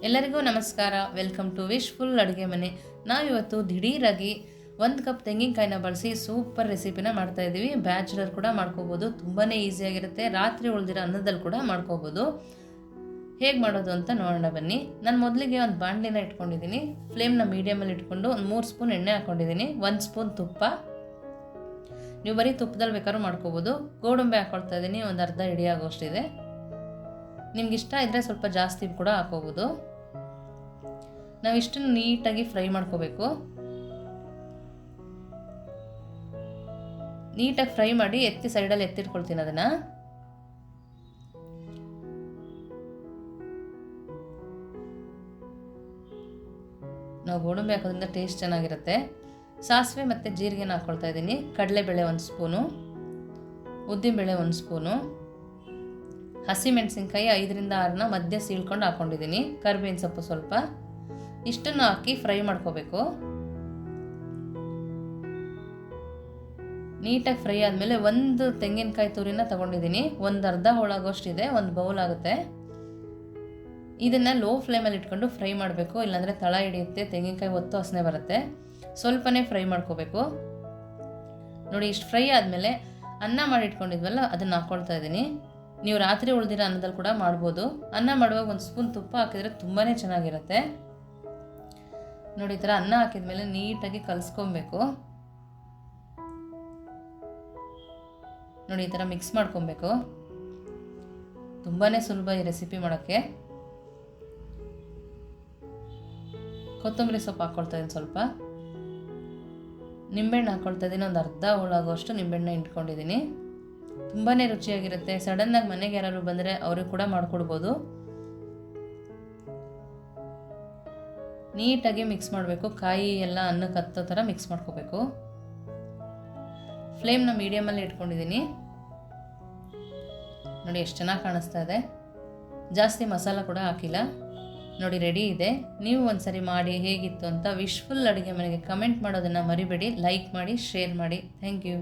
ಎಲ್ಲರಿಗೂ ನಮಸ್ಕಾರ. Welcome to wishful ಅಡುಗೆ ಮನೆ. ನಾವಿವತ್ತು ದಿಢೀರಾಗಿ 1 ಕಪ್ ತೆಂಗಿನಕಾಯಿನ ಬಳಸಿ ಸೂಪರ್ ರೆಸಿಪಿನ ಮಾಡ್ತಾಯಿದ್ದೀವಿ. ಬ್ಯಾಚುಲರ್ ಕೂಡ ಮಾಡ್ಕೋಬೋದು, ತುಂಬಾ ಈಸಿಯಾಗಿರುತ್ತೆ. ರಾತ್ರಿ ಉಳಿದಿರೋ ಅನ್ನದಲ್ಲಿ ಕೂಡ ಮಾಡ್ಕೋಬೋದು. ಹೇಗೆ ಮಾಡೋದು ಅಂತ ನೋಡೋಣ ಬನ್ನಿ. ನಾನು ಮೊದಲಿಗೆ ಒಂದು ಬಾಣಲಿನ ಇಟ್ಕೊಂಡಿದ್ದೀನಿ. ಫ್ಲೇಮ್ನ ಮೀಡಿಯಮಲ್ಲಿ ಇಟ್ಕೊಂಡು ಒಂದು 3 ಸ್ಪೂನ್ ಎಣ್ಣೆ ಹಾಕ್ಕೊಂಡಿದ್ದೀನಿ, 1 ಸ್ಪೂನ್ ತುಪ್ಪ. ನೀವು ಬರೀ ತುಪ್ಪದಲ್ಲಿ ಬೇಕಾದ್ರೂ ಮಾಡ್ಕೋಬೋದು. ಗೋಡಂಬಿ ಹಾಕ್ಕೊಳ್ತಾ ಇದ್ದೀನಿ, ಒಂದು ಅರ್ಧ ಹಿಡಿ ಆಗೋಷ್ಟಿದೆ. ನಿಮ್ಗೆ ಇಷ್ಟ ಇದ್ದರೆ ಸ್ವಲ್ಪ ಜಾಸ್ತಿ ಕೂಡ ಹಾಕೋಬೋದು. ನಾವಿಷ್ಟನ್ನು ನೀಟಾಗಿ ಫ್ರೈ ಮಾಡ್ಕೋಬೇಕು. ನೀಟಾಗಿ ಫ್ರೈ ಮಾಡಿ ಸೈಡಲ್ಲಿ ಎತ್ತಿಟ್ಕೊಳ್ತೀನಿ ಅದನ್ನು. ನಾವು ಗೋಡಂಬಿ ಹಾಕೋದ್ರಿಂದ ಟೇಸ್ಟ್ ಚೆನ್ನಾಗಿರುತ್ತೆ. ಸಾಸಿವೆ ಮತ್ತು ಜೀರಿಗೆನ ಹಾಕ್ಕೊಳ್ತಾ ಇದ್ದೀನಿ. ಕಡಲೆಬೇಳೆ 1 ಸ್ಪೂನು, ಉದ್ದಿನಬೇಳೆ 1 ಸ್ಪೂನು, ಹಸಿಮೆಣಸಿನ್ಕಾಯಿ 5ರಿಂದ 6ನ ಮಧ್ಯೆ ಸೀಳ್ಕೊಂಡು ಹಾಕ್ಕೊಂಡಿದ್ದೀನಿ. ಕರಿಬೇವಿನ ಸೊಪ್ಪು ಸ್ವಲ್ಪ. ಇಷ್ಟನ್ನು ಹಾಕಿ ಫ್ರೈ ಮಾಡ್ಕೋಬೇಕು. ನೀಟಾಗಿ ಫ್ರೈ ಆದಮೇಲೆ 1 ತೆಂಗಿನಕಾಯಿ ತುರಿನ ತೊಗೊಂಡಿದ್ದೀನಿ. ಒಂದು ಅರ್ಧ ಹೋಳಾಗೋಷ್ಟಿದೆ, 1 ಬೌಲ್ ಆಗುತ್ತೆ. ಇದನ್ನು ಲೋ ಫ್ಲೇಮಲ್ಲಿ ಇಟ್ಕೊಂಡು ಫ್ರೈ ಮಾಡಬೇಕು, ಇಲ್ಲಾಂದರೆ ತಳ ಹಿಡಿಯುತ್ತೆ, ತೆಂಗಿನಕಾಯಿ ಒತ್ತು ವಾಸನೆ ಬರುತ್ತೆ. ಸ್ವಲ್ಪನೇ ಫ್ರೈ ಮಾಡ್ಕೋಬೇಕು. ನೋಡಿ, ಇಷ್ಟು ಫ್ರೈ ಆದಮೇಲೆ ಅನ್ನ ಮಾಡಿ ಇಟ್ಕೊಂಡಿದ್ವಲ್ಲ ಅದನ್ನು ಹಾಕ್ಕೊಳ್ತಾ ಇದ್ದೀನಿ. ನೀವು ರಾತ್ರಿ ಉಳಿದಿರೋ ಅನ್ನದಲ್ಲಿ ಕೂಡ ಮಾಡ್ಬೋದು. ಅನ್ನ ಮಾಡುವಾಗ 1 ಸ್ಪೂನ್ ತುಪ್ಪ ಹಾಕಿದರೆ ತುಂಬಾ ಚೆನ್ನಾಗಿರುತ್ತೆ. ನೋಡಿ, ಈ ಥರ ಅನ್ನ ಹಾಕಿದ್ಮೇಲೆ ನೀಟಾಗಿ ಕಲಿಸ್ಕೊಬೇಕು. ನೋಡಿ, ಈ ಥರ ಮಿಕ್ಸ್ ಮಾಡ್ಕೊಬೇಕು. ತುಂಬಾ ಸುಲಭ ಈ ರೆಸಿಪಿ ಮಾಡೋಕ್ಕೆ. ಕೊತ್ತಂಬರಿ ಸೊಪ್ಪು ಹಾಕ್ಕೊಳ್ತಾ ಇದ್ದೀನಿ ಸ್ವಲ್ಪ. ನಿಂಬೆಹಣ್ಣು ಹಾಕ್ಕೊಳ್ತಾ ಇದ್ದೀನಿ, ಒಂದು ಅರ್ಧ ಹೋಳಾಗೋಷ್ಟು ನಿಂಬೆಹಣ್ಣು ಇಟ್ಕೊಂಡಿದ್ದೀನಿ. ತುಂಬಾ ರುಚಿಯಾಗಿರುತ್ತೆ. ಸಡನ್ನಾಗಿ ಮನೆಗೆ ಯಾರು ಬಂದರೆ ಅವ್ರಿಗೆ ಕೂಡ ಮಾಡಿಕೊಡ್ಬೋದು. ನೀಟಾಗಿ ಮಿಕ್ಸ್ ಮಾಡಬೇಕು. ಕಾಯಿ ಎಲ್ಲ ಅನ್ನಕ್ಕೆ ಹತ್ತೋ ಥರ ಮಿಕ್ಸ್ ಮಾಡ್ಕೋಬೇಕು. ಫ್ಲೇಮ್ನ ಮೀಡಿಯಮಲ್ಲಿ ಇಟ್ಕೊಂಡಿದ್ದೀನಿ. ನೋಡಿ, ಎಷ್ಟು ಚೆನ್ನಾಗಿ ಕಾಣಿಸ್ತಾ ಇದೆ. ಜಾಸ್ತಿ ಮಸಾಲ ಕೂಡ ಹಾಕಿಲ್ಲ. ನೋಡಿ, ರೆಡಿ ಇದೆ. ನೀವು ಒಂದ್ಸರಿ ಮಾಡಿ ಹೇಗಿತ್ತು ಅಂತ ವಿಶ್ಫುಲ್ ಅಡುಗೆ ಮನೆಗೆ ಕಮೆಂಟ್ ಮಾಡೋದನ್ನು ಮರಿಬೇಡಿ. ಲೈಕ್ ಮಾಡಿ, ಶೇರ್ ಮಾಡಿ. Thank you.